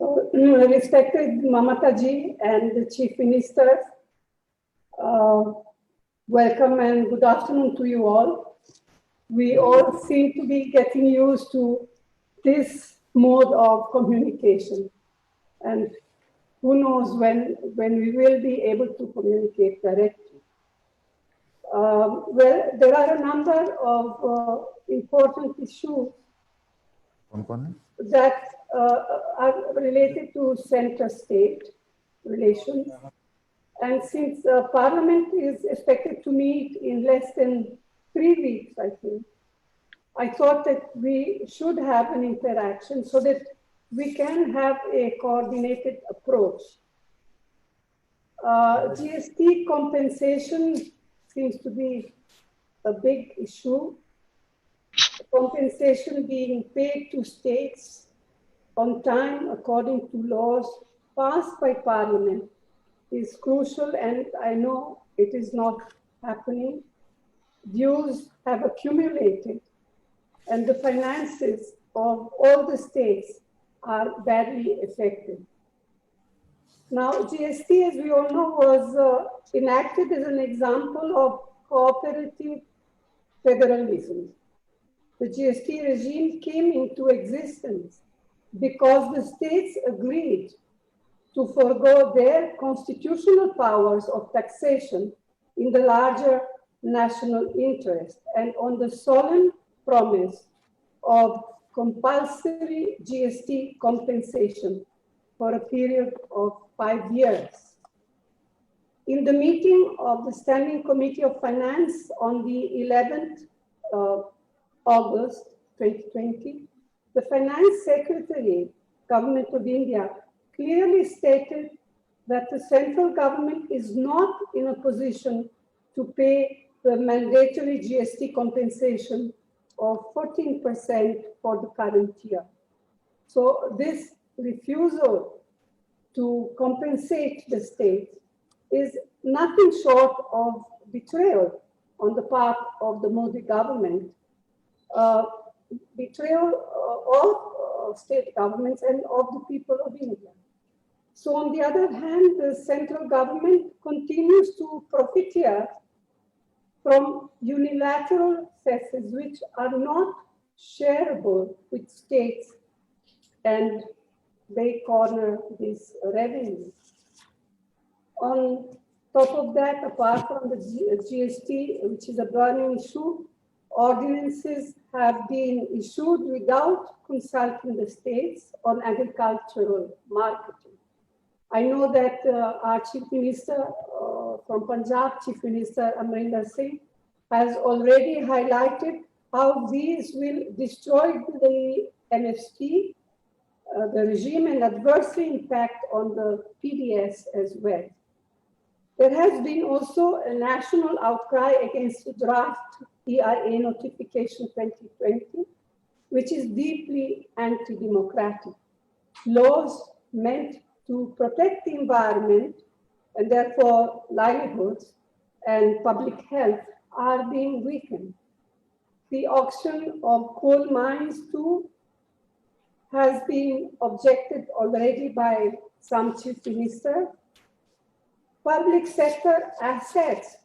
So, respected Mamata ji and the Chief Minister, welcome and good afternoon to you all. We all seem to be getting used to this mode of communication. And who knows when we will be able to communicate directly. Well, there are a number of important issues that are related to center-state relations. And since Parliament is expected to meet in less than 3 weeks, I think, I thought that we should have an interaction so that we can have a coordinated approach. GST compensation seems to be a big issue. Compensation being paid to states on time according to laws passed by Parliament is crucial, and I know it is not happening. Dues have accumulated, and the finances of all the states are badly affected. Now, GST, as we all know, was enacted as an example of cooperative federalism. The GST regime came into existence because the states agreed to forego their constitutional powers of taxation in the larger national interest and on the solemn promise of compulsory GST compensation for a period of 5 years. In the meeting of the Standing Committee of Finance on the 11th August 2020, the Finance Secretary, Government of India, clearly stated that the central government is not in a position to pay the mandatory GST compensation of 14% for the current year. So this refusal to compensate the state is nothing short of betrayal on the part of the Modi government, betrayal of state governments and of the people of India. So on the other hand, the central government continues to profiteer from unilateral cesses which are not shareable with states, and they corner this revenue. On top of that, apart from the GST, which is a burning issue, ordinances have been issued without consulting the states on agricultural marketing. I know that our Chief Minister from Punjab, Chief Minister Amrinder Singh, has already highlighted how these will destroy the MSP, the regime, and adversely impact on the PDS as well. There has been also a national outcry against the draft EIA notification 2020, which is deeply anti-democratic. Laws meant to protect the environment and therefore livelihoods and public health are being weakened. The auction of coal mines too has been objected already by some chief ministers. Public sector assets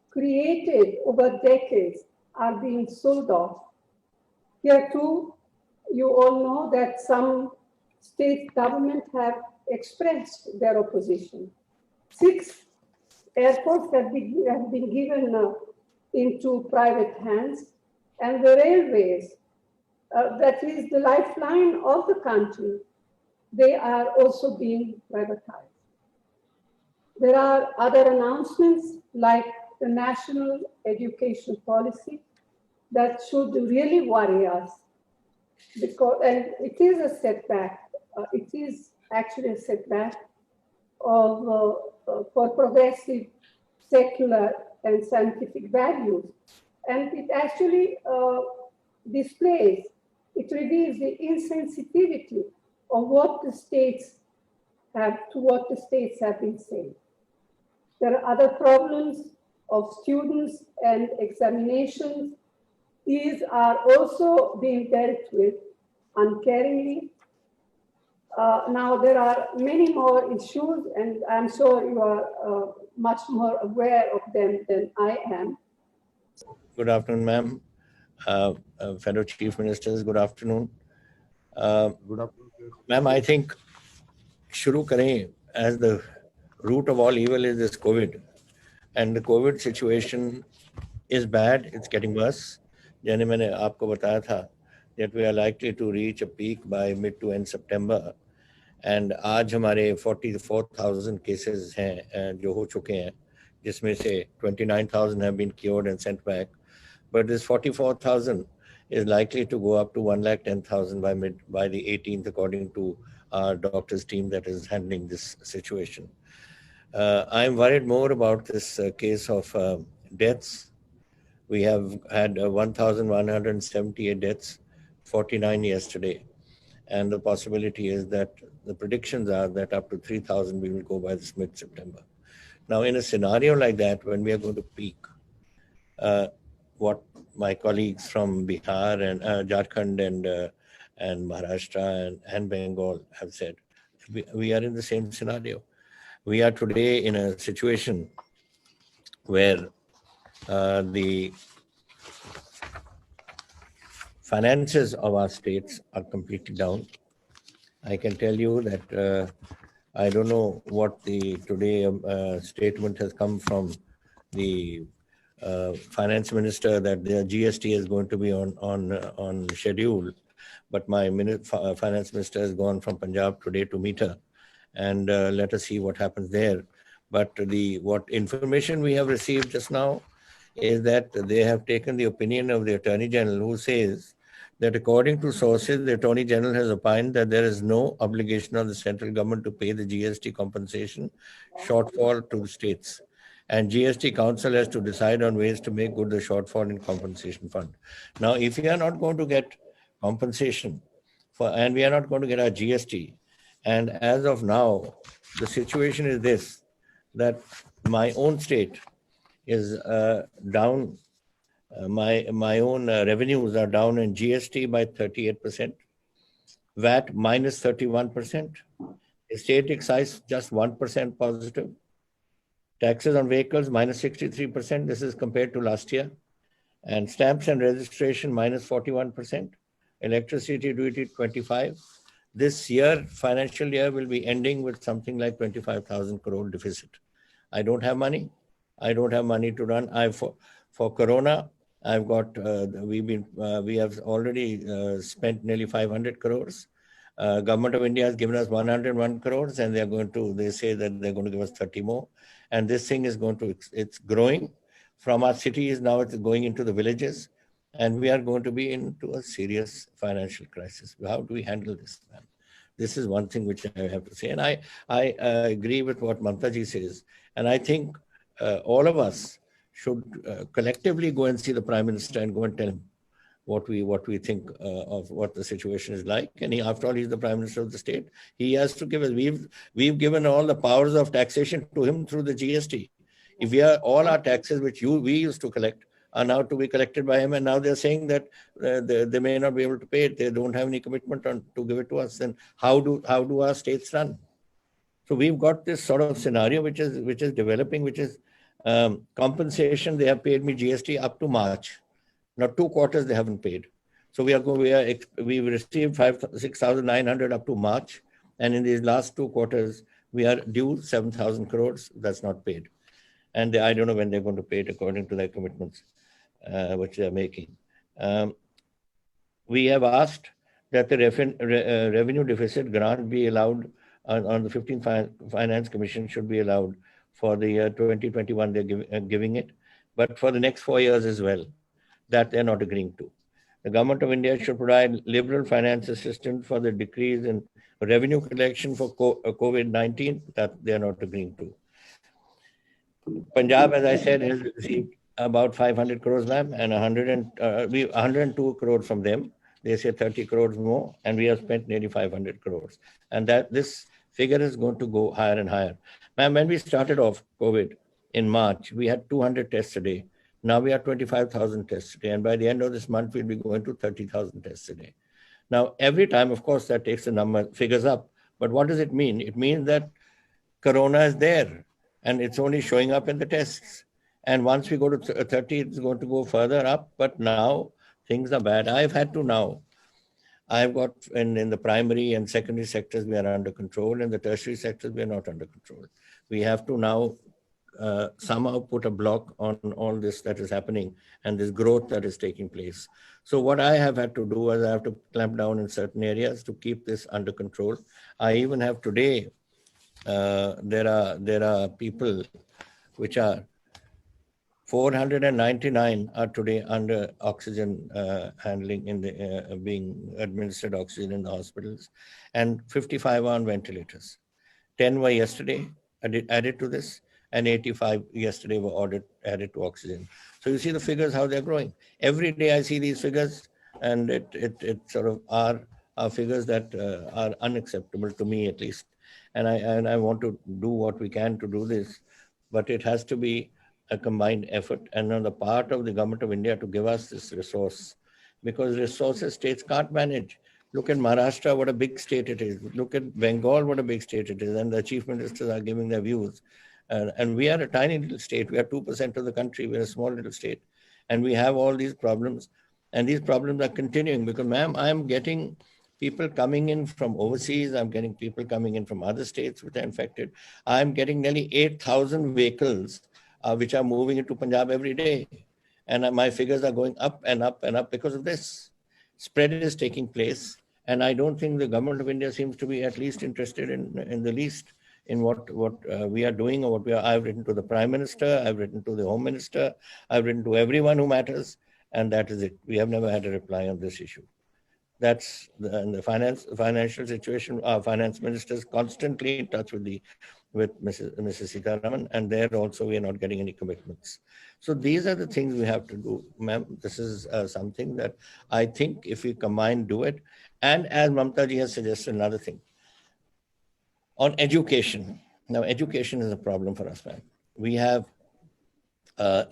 created over decades are being sold off. Here too, you all know that some state governments have expressed their opposition. 6 airports have been given into private hands, and the railways, that is the lifeline of the country, they are also being privatized. There are other announcements like the national education policy that should really worry us, because, and it is a setback. It is actually a setback of for progressive, secular, and scientific values, and it actually displays, it reveals the insensitivity of what the states have been saying. There are other problems of students and examinations. These are also being dealt with uncaringly. Now there are many more issues, and I'm sure you are much more aware of them than I am. Good afternoon, ma'am. Fellow Chief Ministers, good afternoon. Good afternoon. Ma'am, I think shuru kare, as the root of all evil is this COVID. And the COVID situation is bad, it's getting worse. जैसे मैंने आपको बताया था that we are likely to reach a peak by mid to end September. And आज हमारे 44,000 cases हैं जो हो चुके हैं, जिसमें से 29,000 have been cured and sent back. But this 44,000 is likely to go up to 110,000 by the 18th, according to our doctors team that is handling this situation. I'm worried more about this case of deaths. We have had 1,178 deaths, 49 yesterday. And the possibility is that the predictions are that up to 3,000 we will go by this mid-September. Now, in a scenario like that, when we are going to peak, what my colleagues from Bihar and Jharkhand and Maharashtra and Bengal have said, we are in the same scenario. We are today in a situation where the finances of our states are completely down. I can tell you that I don't know what the today statement has come from the finance minister that the GST is going to be on schedule, but my finance minister has gone from Punjab today to meet her, and let us see what happens there. But what information we have received just now is that they have taken the opinion of the Attorney General, who says that according to sources, the Attorney General has opined that there is no obligation on the central government to pay the GST compensation shortfall to the states. And GST Council has to decide on ways to make good the shortfall in compensation fund. Now, if we are not going to get compensation and we are not going to get our GST, and as of now, the situation is this, that my own state is down. My own revenues are down in GST by 38%, VAT minus 31%, state excise just 1% positive, taxes on vehicles minus 63%, this is compared to last year, and stamps and registration minus 41%, electricity duty 25%. This year, financial year, will be ending with something like 25,000 crore deficit. I don't have money. I don't have money to run. For Corona, I've got, we have already spent nearly 500 crores. Government of India has given us 101 crores, and they say that they're going to give us 30 more. And this thing is it's growing from our cities. Now it's going into the villages, and we are going to be into a serious financial crisis. How do we handle this, man? This is one thing which I have to say. And I agree with what Mamta ji says. And I think all of us should collectively go and see the Prime Minister and go and tell him what we think of what the situation is like. And after all, he's the Prime Minister of the state. He has to give us. We've given all the powers of taxation to him through the GST. If all our taxes which we used to collect are now to be collected by him, and now they're saying that they may not be able to pay it. They don't have any commitment to give it to us. Then how do our states run? So we've got this sort of scenario which is developing, which is compensation. They have paid me GST up to March. Now 2 quarters they haven't paid. So we've received 6,900 up to March, and in these last 2 quarters we are due 7,000 crores. That's not paid, and I don't know when they're going to pay it according to their commitments, which they're making. We have asked that the revenue deficit grant be allowed on the 15th Finance Commission should be allowed for the year 2021. They're giving it, but for the next 4 years as well. That they're not agreeing to. The Government of India should provide liberal finance assistance for the decrease in revenue collection for COVID-19. That they're not agreeing to. Punjab, as I said, has received about 500 crores, ma'am, and 102 crores from them. They say 30 crores more, and we have spent nearly 500 crores. And that this figure is going to go higher and higher. Ma'am, when we started off COVID in March, we had 200 tests a day. Now we are 25,000 tests a day, and by the end of this month, we'll be going to 30,000 tests a day. Now, every time, of course, that takes the figures up, But what does it mean? It means that corona is there and it's only showing up in the tests. And once we go to 30, it's going to go further up. But now things are bad. I've got in the primary and secondary sectors, we are under control. In the tertiary sectors, we are not under control. We have to now somehow put a block on all this that is happening and this growth that is taking place. So what I have had to do is I have to clamp down in certain areas to keep this under control. I even have today, there are people which are 499 are today under oxygen handling in the being administered oxygen in the hospitals, and 55 are on ventilators. 10 were yesterday added to this, and 85 yesterday were added to oxygen. So you see the figures, how they're growing. Every day I see these figures, and it sort of are figures that are unacceptable to me at least. And I want to do what we can to do this, but it has to be a combined effort and on the part of the government of India to give us this resource, because resources states can't manage. Look at Maharashtra, what a big state it is. Look at Bengal, what a big state it is. And the chief ministers are giving their views. And we are a tiny little state. We are 2% of the country. We're a small little state. And we have all these problems. And these problems are continuing because, ma'am, I'm getting people coming in from overseas. I'm getting people coming in from other states which are infected. I'm getting nearly 8,000 vehicles which are moving into Punjab every day. And my figures are going up and up and up because of this. Spread is taking place. And I don't think the government of India seems to be at least interested in the least in what we are doing or what we are. I've written to the Prime Minister, I've written to the Home Minister, I've written to everyone who matters, and that is it. We have never had a reply on this issue. That's the financial situation. Our finance minister is constantly in touch with Mrs. Sitaraman, and there also we are not getting any commitments. So these are the things we have to do, ma'am. This is something that I think if we combine, do it. And as Mamta ji has suggested, another thing on education. Now, education is a problem for us, ma'am. We have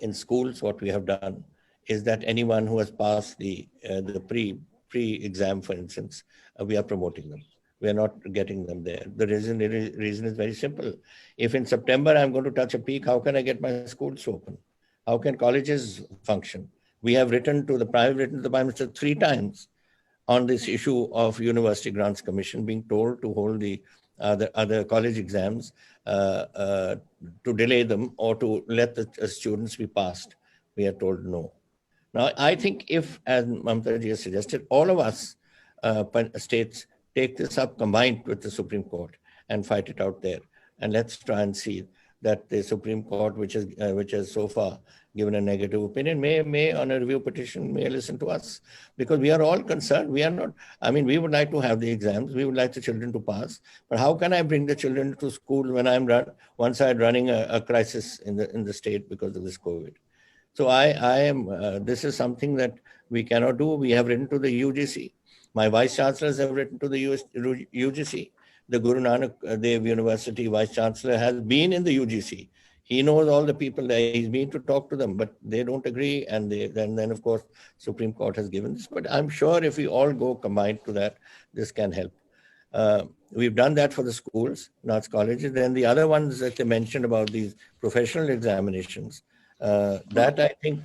in schools, what we have done is that anyone who has passed the pre-exam, for instance, we are promoting them. We are not getting them there. The reason is very simple. If in September I'm going to touch a peak, how can I get my schools to open? How can colleges function? We have written to the Prime Minister 3 times on this issue of University Grants Commission being told to hold the other college exams to delay them or to let the students be passed. We are told no. Now, I think if, as Mamta ji has suggested, all of us states take this up combined with the Supreme Court and fight it out there. And let's try and see that the Supreme Court, which has so far given a negative opinion, may on a review petition, may listen to us. Because we are all concerned. We are not, I mean, we would like to have the exams. We would like the children to pass. But how can I bring the children to school when I'm one side running a crisis in the state because of this COVID? So I am, this is something that we cannot do. We have written to the UGC. My vice chancellors have written to the UGC. The Guru Nanak Dev University vice chancellor has been in the UGC. He knows all the people there. He's been to talk to them, but they don't agree. And then of course, Supreme Court has given this. But I'm sure if we all go combined to that, this can help. We've done that for the schools, not colleges. Then the other ones that they mentioned about these professional examinations, that I think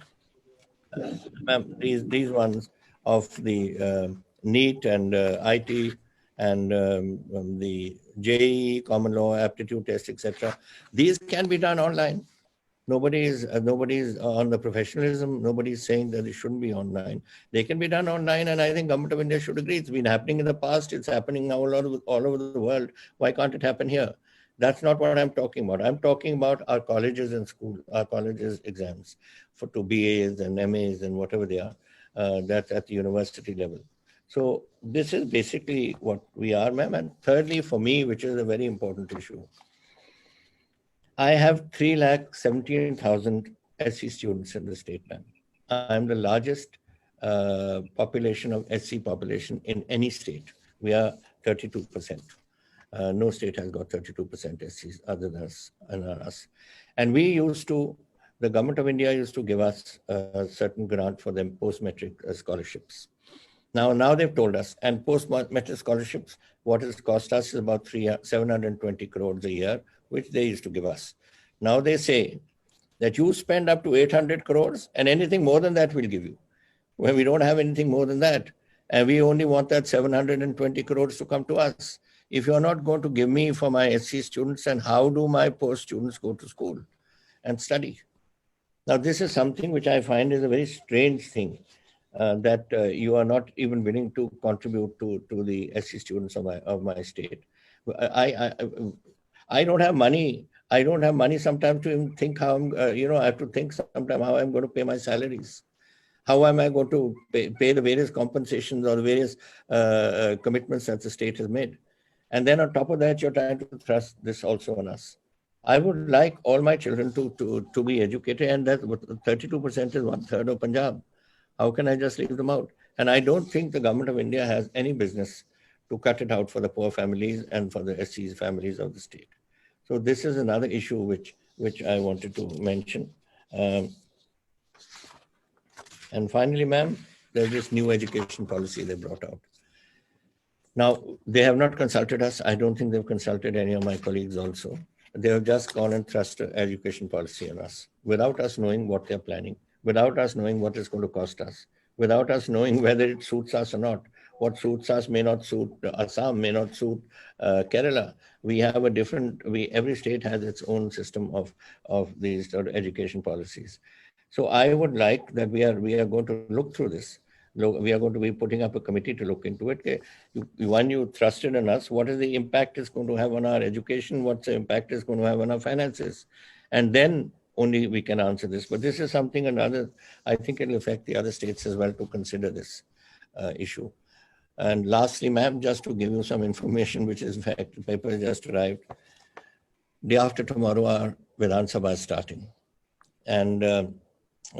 these ones of the NEET and IT and the JEE, common law, aptitude test, etc. These can be done online. Nobody is on the professionalism. Nobody is saying that it shouldn't be online. They can be done online, and I think Government of India should agree. It's been happening in the past. It's happening now all over the world. Why can't it happen here? That's not what I'm talking about. I'm talking about our colleges and school, our colleges exams for 2 BAs and MAs and whatever they are. That's at the university level. So this is basically what we are, ma'am. And thirdly, for me, which is a very important issue, I have 3,17,000 SC students in the state, ma'am. I'm the largest population of SC population in any state. We are 32%. No state has got 32% SCs other than us. And the Government of India used to give us a certain grant for them post-metric scholarships. Now they've told us, and post-metric scholarships, what it's cost us is about 720 crores a year, which they used to give us. Now they say that you spend up to 800 crores and anything more than that we'll give you. When we don't have anything more than that, and we only want that 720 crores to come to us. If you're not going to give me for my SC students, then how do my post students go to school and study? Now, this is something which I find is a very strange thing, that you are not even willing to contribute to the SC students of my state. I don't have money. I don't have money sometimes to even think how I'm, I have to think sometimes how I'm going to pay my salaries. How am I going to pay the various compensations or the various commitments that the state has made? And then on top of that, you're trying to thrust this also on us. I would like all my children to be educated, and that 32% is 1/3 of Punjab. How can I just leave them out? And I don't think the government of India has any business to cut it out for the poor families and for the SC's families of the state. So this is another issue which I wanted to mention. And finally, ma'am, there's this new education policy they brought out. Now, they have not consulted us. I don't think they've consulted any of my colleagues also. They have just gone and thrust education policy on us without us knowing what they're planning, without us knowing what it's going to cost us, without us knowing whether it suits us or not. What suits us may not suit Assam, may not suit Kerala. We have every state has its own system of these sort of education policies. So I would like that we are going to look through this. We are going to be putting up a committee to look into it. When you trusted in us, what is the impact it's going to have on our education? What's the impact it's going to have on our finances? And then only we can answer this. But this is something I think it'll affect the other states as well to consider this issue. And lastly, ma'am, just to give you some information, which is in fact, the paper has just arrived. Day after tomorrow, our Vidhan Sabha is starting. And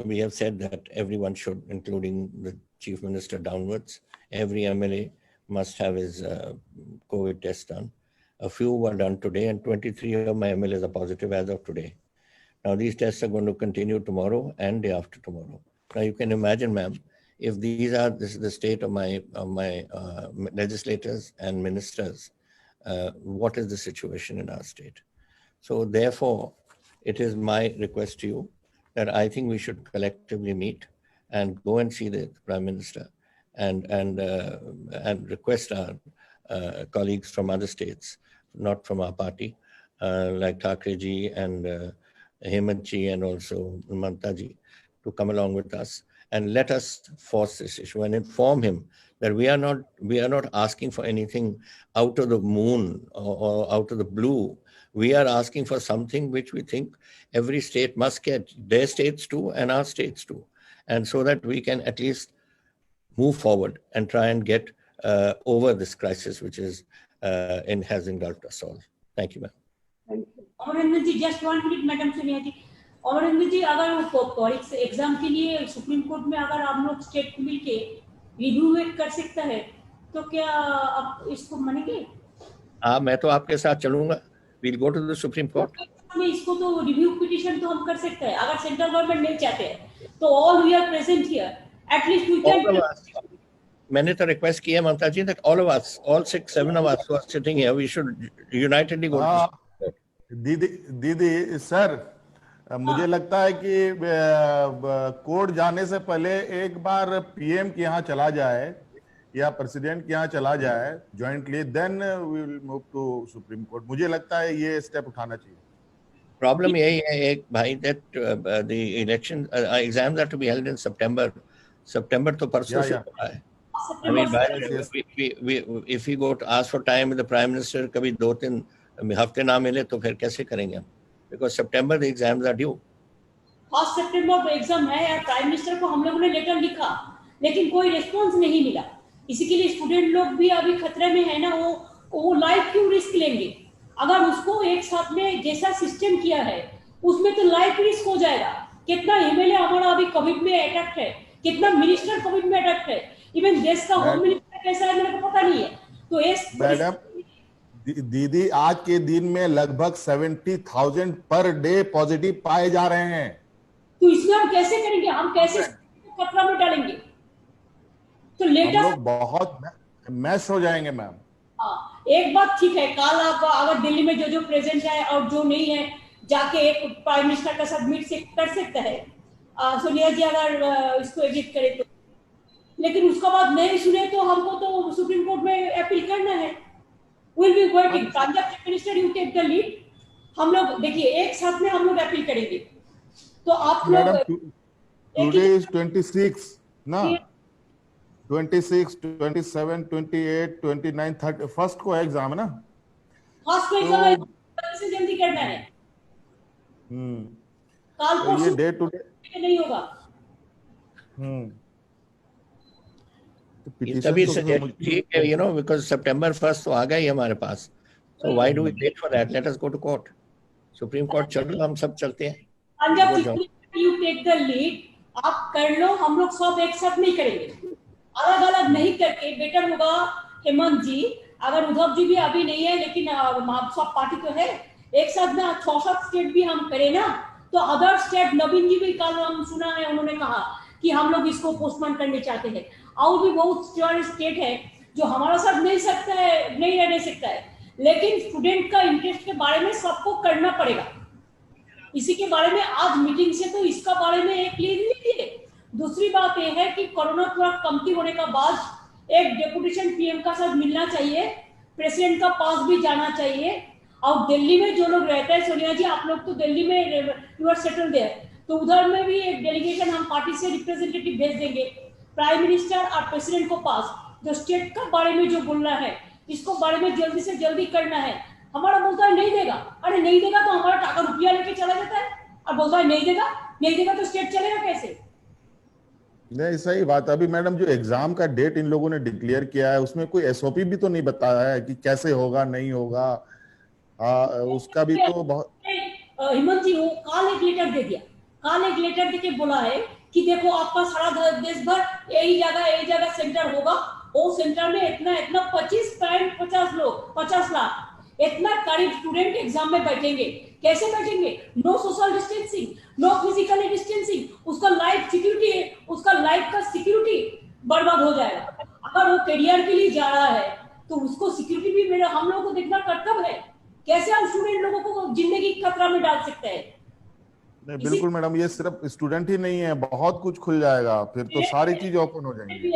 we have said that everyone should, including the Chief Minister downwards, every MLA must have his COVID test done. A few were done today, and 23 of my MLAs are positive as of today. Now, these tests are going to continue tomorrow and day after tomorrow. Now, you can imagine, ma'am, if this is the state of my legislators and ministers, what is the situation in our state? So therefore, it is my request to you that I think we should collectively meet and go and see the Prime Minister and request our colleagues from other states, not from our party, like Thackeray ji and Hemant ji and also Mamta ji, to come along with us and let us force this issue and inform him that we are not asking for anything out of the moon or out of the blue. We are asking for something which we think every state must get, their states too and our states too. And so that we can at least move forward and try and get over this crisis which has engulfed us all. Thank you, ma'am. Thank you. Amarendra ji, just 1 minute, Madam Sonia जी. अमरेंद्र जी, अगर exam के लिए supreme court में अगर आप लोग state को मिलके review कर सकता है, तो क्या आप इसको मानेंगे? हाँ, मैं तो आपके साथ चलूंगा. We'll go to the Supreme Court. इसको तो रिव्यू पिटीशन तो हम कर सकते हैं. अगर सेंट्रल गवर्नमेंट नहीं चाहते हैं, तो all we are present here. At least we can. मैंने तो रिक्वेस्ट की है ममता जी that all of us, all 6-7 of us who are sitting here, we should unitedly go to the court. दीदी सर, मुझे लगता है कि कोर्ट जाने से पहले एक बार पीएम के यहाँ चला जाए या प्रेसिडेंट के यहाँ चला जाए jointly, then we will move to supreme court. मुझे लगता है ये स्टेप उठाना चाहिए. प्रॉब्लम यही है एक भाई that the election exams are to be held in September. September तो परसों से हो रहा है. I mean, if we go to ask for time with the Prime Minister, कभी 2-3 हफ्ते ना मिले तो फिर कैसे करेंगे हम? Because September the exams are due. 1 September exam है यार. प्राइम मिनिस्टर को हम लोगों ने लेटर लिखा, लेकिन कोई रिस्पांस नहीं मिला. इसी के लिए स्टूडेंट लोग भी अभी खतरे में है ना. वो लाइफ क्यों रिस्क लेंगे? अगर उसको एक साथ में जैसा सिस्टम किया है उसमें तो लाइफ रिस्क हो जाएगा. कितना एमएलए हमारा अभी कोविड में अटैक है, कितना मिनिस्टर कोविड में अटैक है, इवन देश का होम मिनिस्टर कैसा है मेरे को पता नहीं है. तो मैडम दीदी, आज के दिन में लगभग 70,000 पर डे पॉजिटिव पाए जा रहे हैं. तो इसमें हम कैसे करेंगे? हम कैसे खतरा में डालेंगे? तो हम लेटर लोग बहुत मैश हो जाएंगे मैम। हाँ, एक बात ठीक है, कल आप अगर दिल्ली में जो जो प्रेजेंट है और जो नहीं है जाके एक प्राइम मिनिस्टर का साथ मीट से कर सकता है, सोनिया जी अगर इसको एडिट करे तो। लेकिन उसका बाद नहीं सुने तो हमको तो सुप्रीम कोर्ट में अपील करना है। Will be waiting, Punjab chief minister you take the lead. हम लोग देखिए एक साथ में हम लोग अपील करेंगे, तो आप लोग मैडम एक टुडे ही इज 26 ना, 26, 27, 28, 29, 30 फर्स्ट को एग्जाम है ना। फर्स्ट को तो एग्जाम से जल्दी करना है, हम्म काल तो ये परसों डे टू डे नहीं होगा। तो ये पिटीशन तभी तो से फिर मुझे ठीक है, बिकॉज सितंबर 1 तो आ गया ही हमारे पास। So why do we wait for that, let us go to court. Supreme court चल रहा, हम सब चलते हैं। पंजाब वो चीफ जो minister you take the lead, आप कर लो, हम लोग सब एक साथ नहीं करेंगे, अलग अलग नहीं करके बेटर होगा। हेमंत जी, अगर उद्धव जी भी अभी नहीं है लेकिन सब पार्टी तो है, एक साथ में 6-7 स्टेट भी हम करें ना, तो अदर स्टेट, नवीन जी भी कल हम सुना है उन्होंने कहा कि हम लोग इसको पोस्टपोन करने चाहते हैं। और भी बहुत स्टेट है जो हमारा साथ नहीं सकता है, नहीं रहने सकता है, लेकिन स्टूडेंट का इंटरेस्ट के बारे में सबको करना पड़ेगा। इसी के बारे में आज मीटिंग से तो इसका बारे में एक क्लियरिटी है। दूसरी बात यह है कि कोरोना थोड़ा कमती होने का बाद एक डेपुटेशन पीएम का साथ मिलना चाहिए, प्रेसिडेंट का पास भी जाना चाहिए। और दिल्ली में जो लोग रहते हैं, सोनिया जी आप लोग तो दिल्ली में यू आर सेटल देयर, तो उधर में भी एक डेलीगेशन हम पार्टी से रिप्रेजेंटेटिव भेज देंगे प्राइम मिनिस्टर और प्रेसिडेंट को पास, जो स्टेट का बारे में जो बोलना है इसको बारे में जल्दी से जल्दी करना है। हमारा बोलता है नहीं देगा, अरे नहीं देगा तो हमारा टाका रुपया लेके चला जाता है, और बोलता है नहीं देगा, नहीं देगा तो स्टेट चलेगा कैसे? नहीं, सही बात। अभी मैडम जो एग्जाम का डेट इन लोगों ने डिक्लेयर किया है उसमें कोई एसओपी भी तो नहीं बताया है कि कैसे होगा नहीं होगा। उसका भी तो बहुत हेमंत जी वो काल एक लेटर दे दिया, काल एक लेटर देके बोला है कि देखो आपका सारा देश भर यही जगह सेंटर होगा, वो सेंटर में इतना इतना 25.50 लोग, 50 लाख इतना करीब स्टूडेंट एग्जाम में बैठेंगे। कैसे बैठेंगे? No social distancing, no physical distancing, उसका लाइफ सिक्योरिटी है, उसका लाइफ का सिक्योरिटी बर्बाद हो जाएगा। अगर वो करियर के लिए जा रहा है तो उसको सिक्योरिटी भी मेरा हम लोगों को देखना कर्तव्य है। कैसे हम स्टूडेंट लोगों को जिंदगी खतरा में डाल सकते हैं? नहीं, बिल्कुल मैडम, ये सिर्फ स्टूडेंट ही नहीं है, बहुत कुछ खुल जाएगा फिर तो, सारी चीजें ओपन हो जाएंगी।